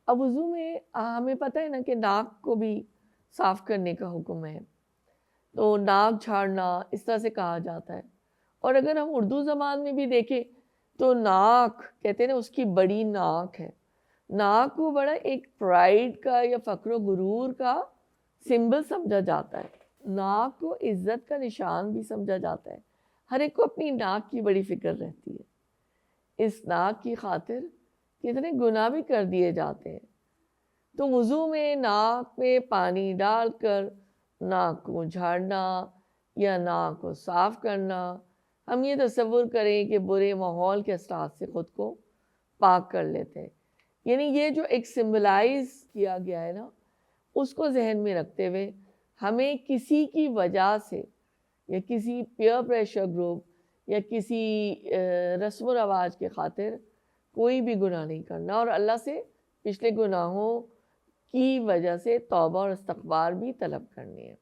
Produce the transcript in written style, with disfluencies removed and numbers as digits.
اب وضو میں ہمیں پتہ ہے نا کہ ناک کو بھی صاف کرنے کا حکم ہے، تو ناک جھاڑنا اس طرح سے کہا جاتا ہے۔ اور اگر ہم اردو زبان میں بھی دیکھیں تو ناک کہتے ہیں نا اس کی بڑی ناک ہے، ناک کو بڑا ایک پرائیڈ کا یا فخر و غرور کا سمبل سمجھا جاتا ہے، ناک کو عزت کا نشان بھی سمجھا جاتا ہے۔ ہر ایک کو اپنی ناک کی بڑی فکر رہتی ہے، اس ناک کی خاطر کتنے گناہ بھی کر دیے جاتے ہیں۔ تو وضو میں ناک میں پانی ڈال کر ناک کو جھاڑنا یا ناک کو صاف کرنا، ہم یہ تصور کریں کہ برے ماحول کے اثرات سے خود کو پاک کر لیتے ہیں، یعنی یہ جو ایک سمبلائز کیا گیا ہے نا، اس کو ذہن میں رکھتے ہوئے ہمیں کسی کی وجہ سے یا کسی پیئر پریشر گروپ یا کسی رسم و رواج کے خاطر کوئی بھی گناہ نہیں کرنا، اور اللہ سے پچھلے گناہوں کی وجہ سے توبہ اور استغفار بھی طلب کرنی ہے۔